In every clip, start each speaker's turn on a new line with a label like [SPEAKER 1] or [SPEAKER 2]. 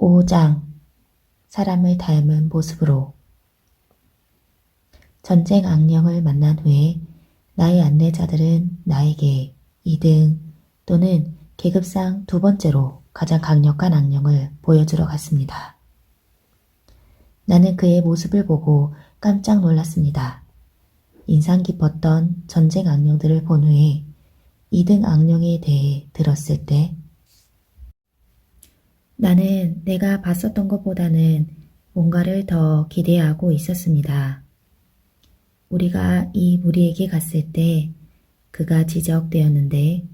[SPEAKER 1] 5장 사람을 닮은 모습으로. 전쟁 악령을 만난 후에 나의 안내자들은 나에게 2등 또는 계급상 두 번째로 가장 강력한 악령을 보여주러 갔습니다. 나는 그의 모습을 보고 깜짝 놀랐습니다. 인상 깊었던 전쟁 악령들을 본 후에 2등 악령에 대해 들었을 때 나는 내가 봤었던 것보다는 뭔가를 더 기대하고 있었습니다. 우리가 이 무리에게 갔을 때 그가 지적되었는데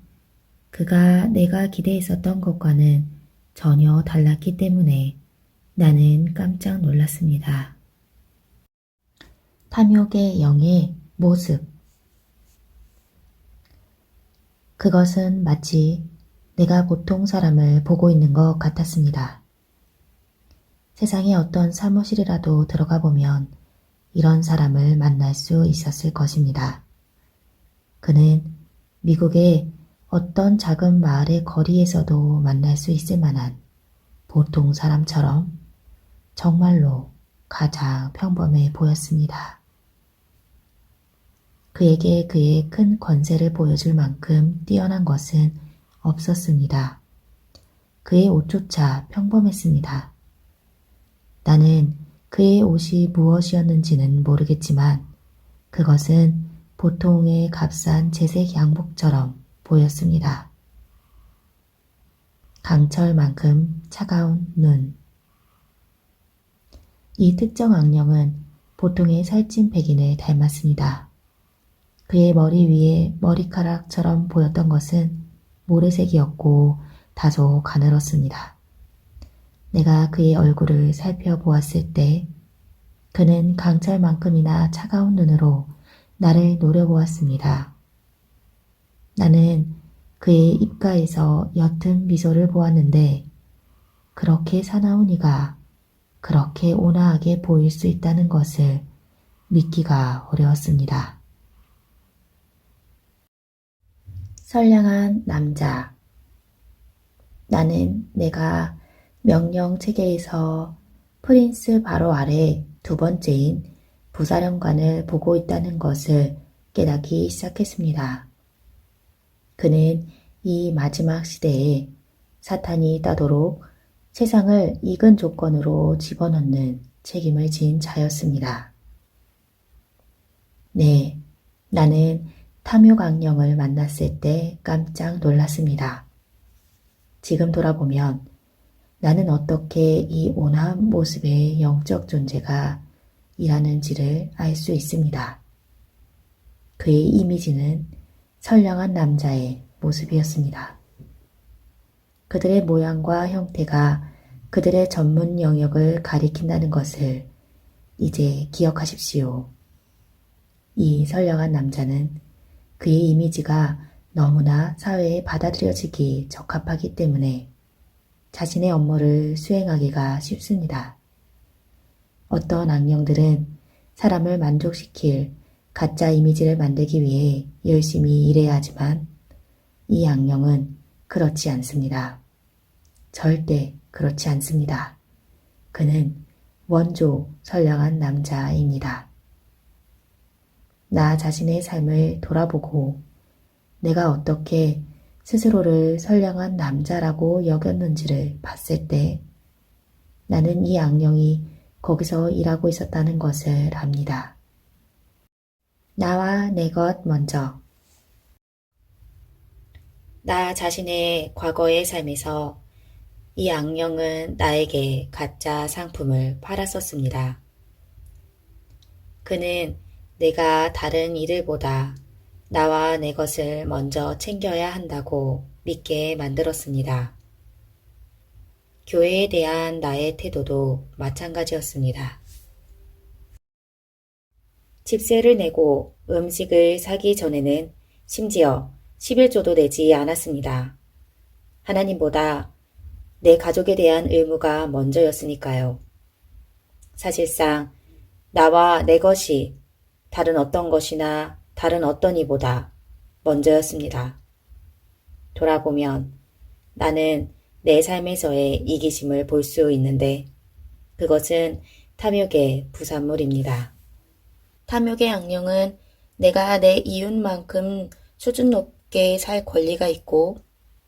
[SPEAKER 1] 그가 내가 기대했었던 것과는 전혀 달랐기 때문에 나는 깜짝 놀랐습니다. 탐욕의 영의 모습. 그것은 마치 내가 보통 사람을 보고 있는 것 같았습니다. 세상에 어떤 사무실이라도 들어가 보면 이런 사람을 만날 수 있었을 것입니다. 그는 미국의 어떤 작은 마을의 거리에서도 만날 수 있을 만한 보통 사람처럼 정말로 가장 평범해 보였습니다. 그에게 그의 큰 권세를 보여줄 만큼 뛰어난 것은 없었습니다. 그의 옷조차 평범했습니다. 나는 그의 옷이 무엇이었는지는 모르겠지만 그것은 보통의 값싼 재색 양복처럼 보였습니다. 강철만큼 차가운 눈. 이 특정 악령은 보통의 살찐 백인을 닮았습니다. 그의 머리 위에 머리카락처럼 보였던 것은 모래색이었고 다소 가늘었습니다. 내가 그의 얼굴을 살펴보았을 때 그는 강철만큼이나 차가운 눈으로 나를 노려보았습니다. 나는 그의 입가에서 옅은 미소를 보았는데 그렇게 사나운 이가 그렇게 온화하게 보일 수 있다는 것을 믿기가 어려웠습니다. 선량한 남자. 나는 내가 명령 체계에서 프린스 바로 아래 두 번째인 부사령관을 보고 있다는 것을 깨닫기 시작했습니다. 그는 이 마지막 시대에 사탄이 따도록 세상을 익은 조건으로 집어넣는 책임을 진 자였습니다. 네, 나는 탐욕 악령을 만났을 때 깜짝 놀랐습니다. 지금 돌아보면 나는 어떻게 이 온화한 모습의 영적 존재가 일하는지를 알 수 있습니다. 그의 이미지는 선량한 남자의 모습이었습니다. 그들의 모양과 형태가 그들의 전문 영역을 가리킨다는 것을 이제 기억하십시오. 이 선량한 남자는 그의 이미지가 너무나 사회에 받아들여지기 적합하기 때문에 자신의 업무를 수행하기가 쉽습니다. 어떤 악령들은 사람을 만족시킬 가짜 이미지를 만들기 위해 열심히 일해야 하지만 이 악령은 그렇지 않습니다. 절대 그렇지 않습니다. 그는 원조 선량한 남자입니다. 나 자신의 삶을 돌아보고 내가 어떻게 스스로를 선량한 남자라고 여겼는지를 봤을 때 나는 이 악령이 거기서 일하고 있었다는 것을 압니다. 나와 내 것 먼저. 나 자신의 과거의 삶에서 이 악령은 나에게 가짜 상품을 팔았었습니다. 그는 내가 다른 이들보다 나와 내 것을 먼저 챙겨야 한다고 믿게 만들었습니다. 교회에 대한 나의 태도도 마찬가지였습니다. 집세를 내고 음식을 사기 전에는 심지어 11조도 내지 않았습니다. 하나님보다 내 가족에 대한 의무가 먼저였으니까요. 사실상 나와 내 것이 다른 어떤 것이나 다른 어떤 이보다 먼저였습니다. 돌아보면 나는 내 삶에서의 이기심을 볼 수 있는데 그것은 탐욕의 부산물입니다. 탐욕의 악령은 내가 내 이웃만큼 수준 높게 살 권리가 있고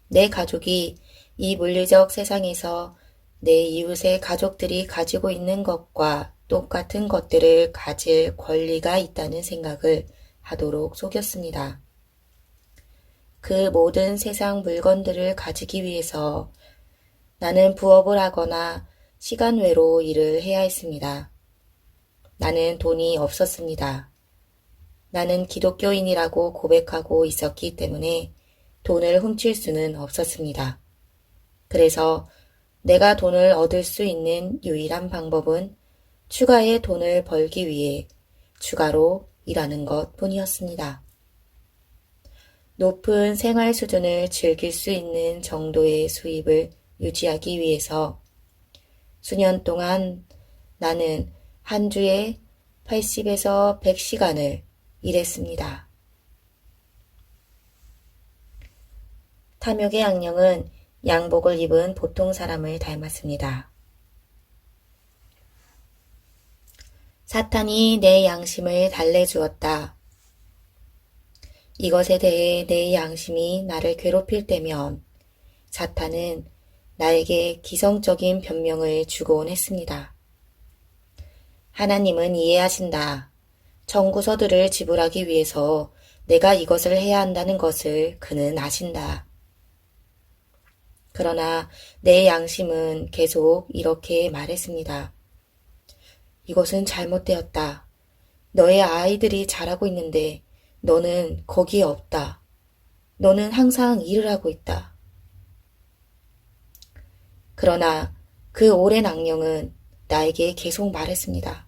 [SPEAKER 1] 내 가족이 이 물리적 세상에서 내 이웃의 가족들이 가지고 있는 것과 똑같은 것들을 가질 권리가 있다는 생각을 하도록 속였습니다. 그 모든 세상 물건들을 가지기 위해서 나는 부업을 하거나 시간 외로 일을 해야 했습니다. 나는 돈이 없었습니다. 나는 기독교인이라고 고백하고 있었기 때문에 돈을 훔칠 수는 없었습니다. 그래서 내가 돈을 얻을 수 있는 유일한 방법은 추가의 돈을 벌기 위해 추가로 일하는 것 뿐이었습니다. 높은 생활 수준을 즐길 수 있는 정도의 수입을 유지하기 위해서 수년 동안 나는 한 주에 80에서 100시간을 일했습니다. 탐욕의 악령은 양복을 입은 보통 사람을 닮았습니다. 사탄이 내 양심을 달래주었다. 이것에 대해 내 양심이 나를 괴롭힐 때면 사탄은 나에게 기성적인 변명을 주곤 했습니다. 하나님은 이해하신다. 청구서들을 지불하기 위해서 내가 이것을 해야 한다는 것을 그는 아신다. 그러나 내 양심은 계속 이렇게 말했습니다. 이것은 잘못되었다. 너의 아이들이 잘하고 있는데 너는 거기에 없다. 너는 항상 일을 하고 있다. 그러나 그 오랜 악령은 나에게 계속 말했습니다.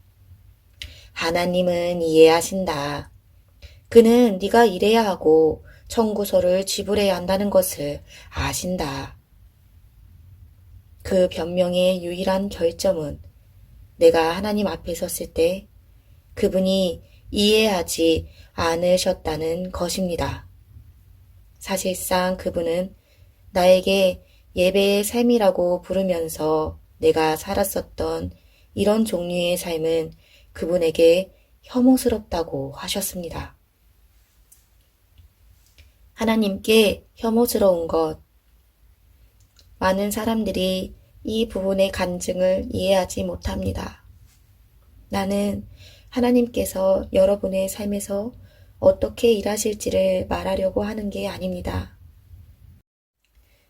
[SPEAKER 1] 하나님은 이해하신다. 그는 네가 일해야 하고 청구서를 지불해야 한다는 것을 아신다. 그 변명의 유일한 결점은 내가 하나님 앞에 섰을 때 그분이 이해하지 않으셨다는 것입니다. 사실상 그분은 나에게 예배의 삶이라고 부르면서 내가 살았었던 이런 종류의 삶은 그분에게 혐오스럽다고 하셨습니다. 하나님께 혐오스러운 것. 많은 사람들이 이 부분의 간증을 이해하지 못합니다. 나는 하나님께서 여러분의 삶에서 어떻게 일하실지를 말하려고 하는 게 아닙니다.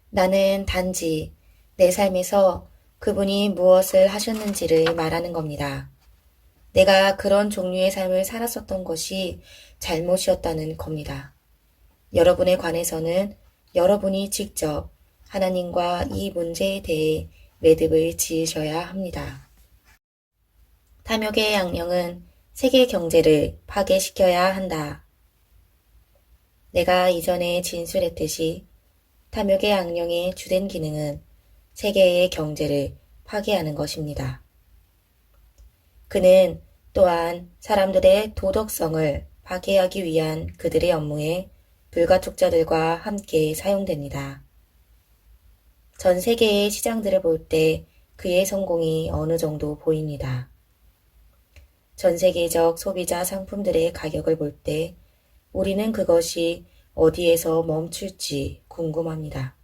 [SPEAKER 1] 나는 단지 내 삶에서 그분이 무엇을 하셨는지를 말하는 겁니다. 내가 그런 종류의 삶을 살았었던 것이 잘못이었다는 겁니다. 여러분에 관해서는 여러분이 직접 하나님과 이 문제에 대해 매듭을 지으셔야 합니다. 탐욕의 악령은 세계 경제를 파괴시켜야 한다. 내가 이전에 진술했듯이 탐욕의 악령의 주된 기능은 세계의 경제를 파괴하는 것입니다. 그는 또한 사람들의 도덕성을 파괴하기 위한 그들의 업무에 불가촉자들과 함께 사용됩니다. 전 세계의 시장들을 볼 때 그의 성공이 어느 정도 보입니다. 전 세계적 소비자 상품들의 가격을 볼 때 우리는 그것이 어디에서 멈출지 궁금합니다.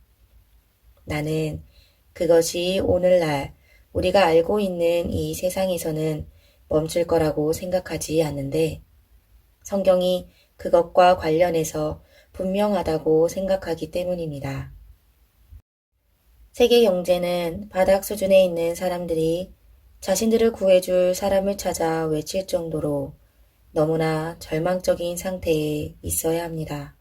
[SPEAKER 1] 나는 그것이 오늘날 우리가 알고 있는 이 세상에서는 멈출 거라고 생각하지 않는데 성경이 그것과 관련해서 분명하다고 생각하기 때문입니다. 세계 경제는 바닥 수준에 있는 사람들이 자신들을 구해줄 사람을 찾아 외칠 정도로 너무나 절망적인 상태에 있어야 합니다.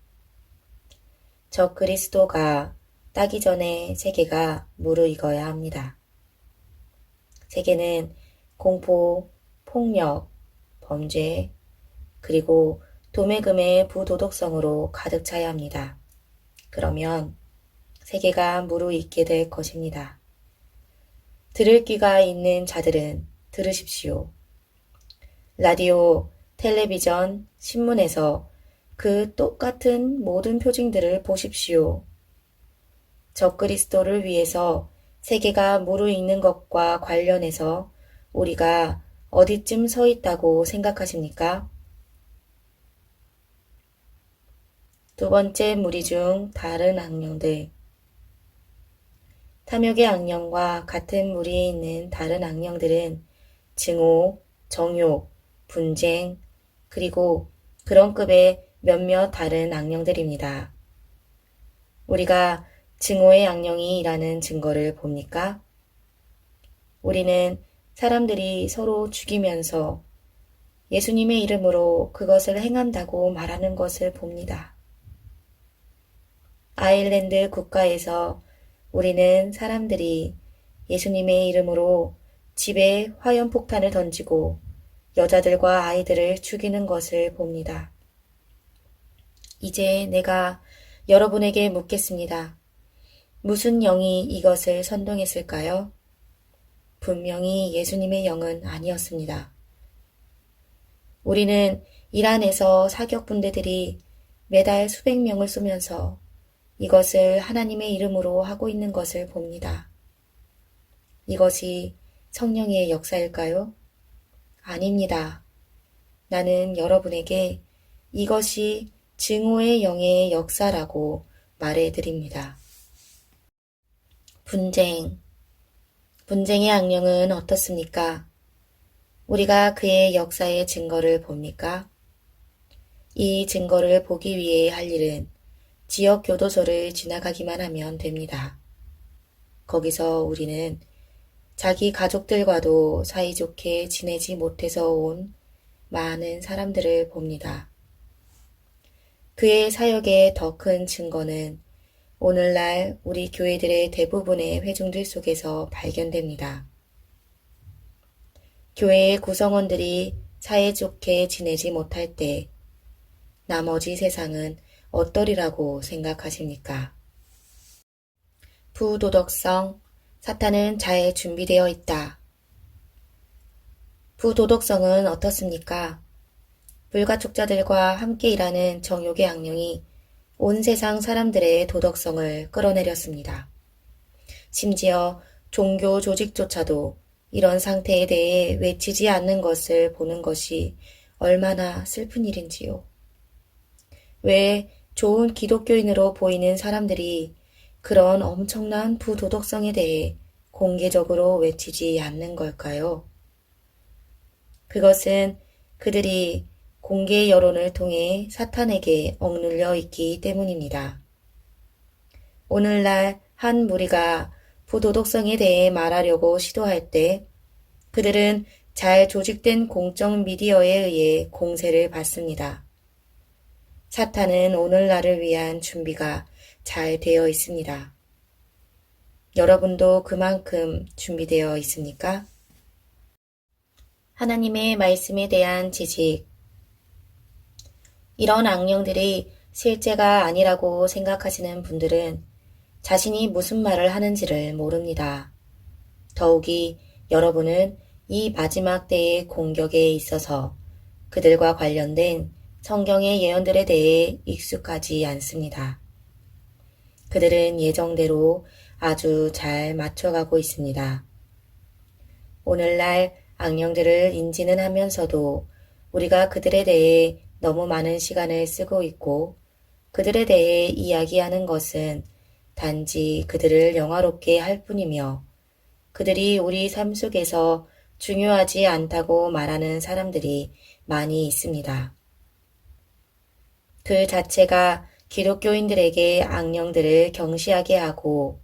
[SPEAKER 1] 적 그리스도가 따기 전에 세계가 무르익어야 합니다. 세계는 공포, 폭력, 범죄, 그리고 도매금의 부도덕성으로 가득 차야 합니다. 그러면 세계가 무르익게 될 것입니다. 들을 귀가 있는 자들은 들으십시오. 라디오, 텔레비전, 신문에서 그 똑같은 모든 표징들을 보십시오. 적그리스도를 위해서 세계가 무르익는 것과 관련해서 우리가 어디쯤 서 있다고 생각하십니까? 두 번째 무리 중 다른 악령들. 탐욕의 악령과 같은 무리에 있는 다른 악령들은 증오, 정욕, 분쟁, 그리고 그런 급의 몇몇 다른 악령들입니다. 우리가 증오의 악령이 일하는 증거를 봅니까? 우리는 사람들이 서로 죽이면서 예수님의 이름으로 그것을 행한다고 말하는 것을 봅니다. 아일랜드 국가에서 우리는 사람들이 예수님의 이름으로 집에 화염폭탄을 던지고 여자들과 아이들을 죽이는 것을 봅니다. 이제 내가 여러분에게 묻겠습니다. 무슨 영이 이것을 선동했을까요? 분명히 예수님의 영은 아니었습니다. 우리는 이란에서 사격분대들이 매달 수백 명을 쏘면서 이것을 하나님의 이름으로 하고 있는 것을 봅니다. 이것이 성령의 역사일까요? 아닙니다. 나는 여러분에게 이것이 증오의 영의 역사라고 말해드립니다. 분쟁. 분쟁의 악령은 어떻습니까? 우리가 그의 역사의 증거를 봅니까? 이 증거를 보기 위해 할 일은 지역 교도소를 지나가기만 하면 됩니다. 거기서 우리는 자기 가족들과도 사이좋게 지내지 못해서 온 많은 사람들을 봅니다. 그의 사역의 더 큰 증거는 오늘날 우리 교회들의 대부분의 회중들 속에서 발견됩니다. 교회의 구성원들이 사이좋게 지내지 못할 때 나머지 세상은 어떠리라고 생각하십니까? 부도덕성, 사탄은 잘 준비되어 있다. 부도덕성은 어떻습니까? 불가촉자들과 함께 일하는 정욕의 악령이 온 세상 사람들의 도덕성을 끌어내렸습니다. 심지어 종교 조직조차도 이런 상태에 대해 외치지 않는 것을 보는 것이 얼마나 슬픈 일인지요. 왜 좋은 기독교인으로 보이는 사람들이 그런 엄청난 부도덕성에 대해 공개적으로 외치지 않는 걸까요? 그것은 그들이 공개 여론을 통해 사탄에게 억눌려 있기 때문입니다. 오늘날 한 무리가 부도덕성에 대해 말하려고 시도할 때 그들은 잘 조직된 공적 미디어에 의해 공세를 받습니다. 사탄은 오늘날을 위한 준비가 잘 되어 있습니다. 여러분도 그만큼 준비되어 있습니까? 하나님의 말씀에 대한 지식. 이런 악령들이 실제가 아니라고 생각하시는 분들은 자신이 무슨 말을 하는지를 모릅니다. 더욱이 여러분은 이 마지막 때의 공격에 있어서 그들과 관련된 성경의 예언들에 대해 익숙하지 않습니다. 그들은 예정대로 아주 잘 맞춰가고 있습니다. 오늘날 악령들을 인지는 하면서도 우리가 그들에 대해 너무 많은 시간을 쓰고 있고 그들에 대해 이야기하는 것은 단지 그들을 영화롭게 할 뿐이며 그들이 우리 삶 속에서 중요하지 않다고 말하는 사람들이 많이 있습니다. 그 자체가 기독교인들에게 악령들을 경시하게 하고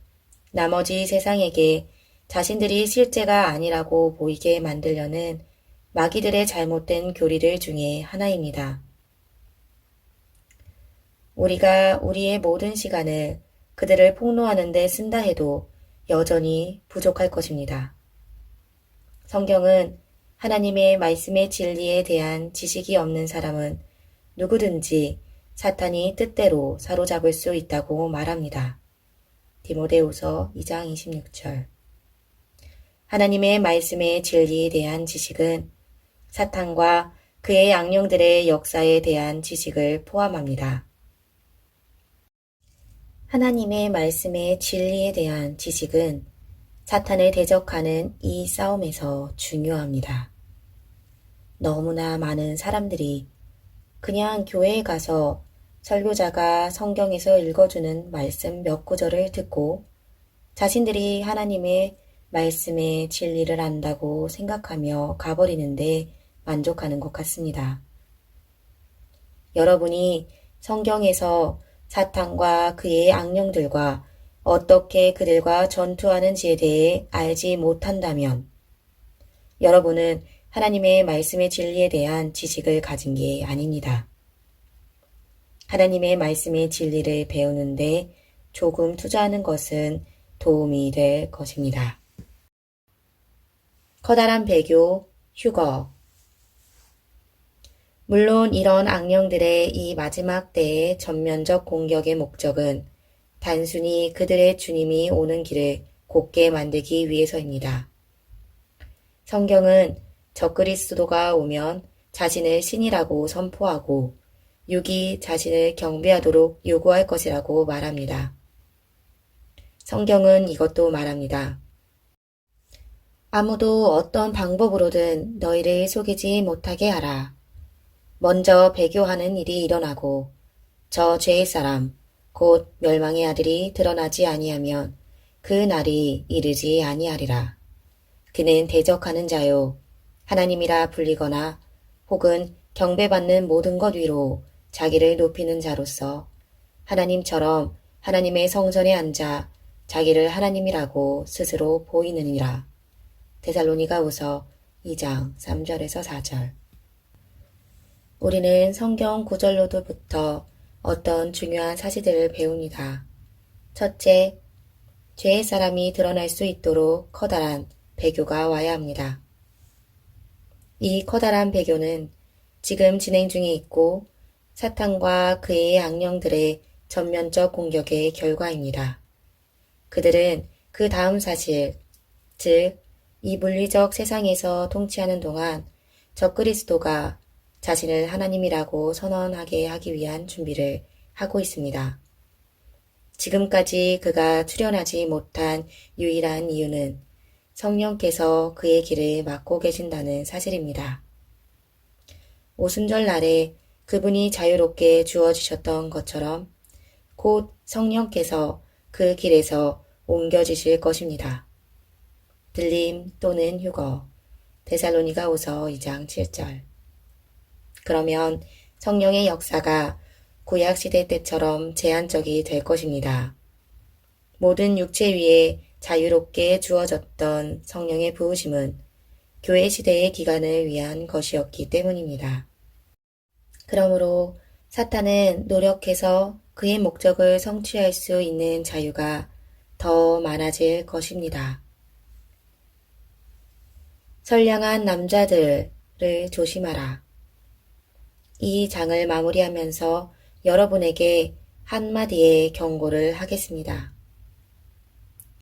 [SPEAKER 1] 나머지 세상에게 자신들이 실제가 아니라고 보이게 만들려는 마귀들의 잘못된 교리들 중에 하나입니다. 우리가 우리의 모든 시간을 그들을 폭로하는 데 쓴다 해도 여전히 부족할 것입니다. 성경은 하나님의 말씀의 진리에 대한 지식이 없는 사람은 누구든지 사탄이 뜻대로 사로잡을 수 있다고 말합니다. 디모데후서 2장 26절. 하나님의 말씀의 진리에 대한 지식은 사탄과 그의 악령들의 역사에 대한 지식을 포함합니다. 하나님의 말씀의 진리에 대한 지식은 사탄을 대적하는 이 싸움에서 중요합니다. 너무나 많은 사람들이 그냥 교회에 가서 설교자가 성경에서 읽어주는 말씀 몇 구절을 듣고 자신들이 하나님의 말씀의 진리를 안다고 생각하며 가버리는데 만족하는 것 같습니다. 여러분이 성경에서 사탄과 그의 악령들과 어떻게 그들과 전투하는지에 대해 알지 못한다면 여러분은 하나님의 말씀의 진리에 대한 지식을 가진 게 아닙니다. 하나님의 말씀의 진리를 배우는데 조금 투자하는 것은 도움이 될 것입니다. 커다란 배교, 휴거. 물론 이런 악령들의 이 마지막 때의 전면적 공격의 목적은 단순히 그들의 주님이 오는 길을 곧게 만들기 위해서입니다. 성경은 적그리스도가 오면 자신을 신이라고 선포하고 육이 자신을 경배하도록 요구할 것이라고 말합니다. 성경은 이것도 말합니다. 아무도 어떤 방법으로든 너희를 속이지 못하게 하라. 먼저 배교하는 일이 일어나고 저 죄의 사람 곧 멸망의 아들이 드러나지 아니하면 그 날이 이르지 아니하리라. 그는 대적하는 자요 하나님이라 불리거나 혹은 경배받는 모든 것 위로 자기를 높이는 자로서 하나님처럼 하나님의 성전에 앉아 자기를 하나님이라고 스스로 보이느니라. 데살로니가후서 2장 3절에서 4절. 우리는 성경 구절로부터 어떤 중요한 사실들을 배웁니다. 첫째, 죄의 사람이 드러날 수 있도록 커다란 배교가 와야 합니다. 이 커다란 배교는 지금 진행 중에 있고 사탄과 그의 악령들의 전면적 공격의 결과입니다. 그들은 그 다음 사실, 즉 이 물리적 세상에서 통치하는 동안 적그리스도가 자신을 하나님이라고 선언하게 하기 위한 준비를 하고 있습니다. 지금까지 그가 출현하지 못한 유일한 이유는 성령께서 그의 길을 막고 계신다는 사실입니다. 오순절 날에 그분이 자유롭게 주어지셨던 것처럼 곧 성령께서 그 길에서 옮겨지실 것입니다. 들림 또는 휴거. 데살로니가후서 2장 7절. 그러면 성령의 역사가 구약시대 때처럼 제한적이 될 것입니다. 모든 육체 위에 자유롭게 주어졌던 성령의 부으심은 교회 시대의 기간을 위한 것이었기 때문입니다. 그러므로 사탄은 노력해서 그의 목적을 성취할 수 있는 자유가 더 많아질 것입니다. 선량한 남자들을 조심하라. 이 장을 마무리하면서 여러분에게 한마디의 경고를 하겠습니다.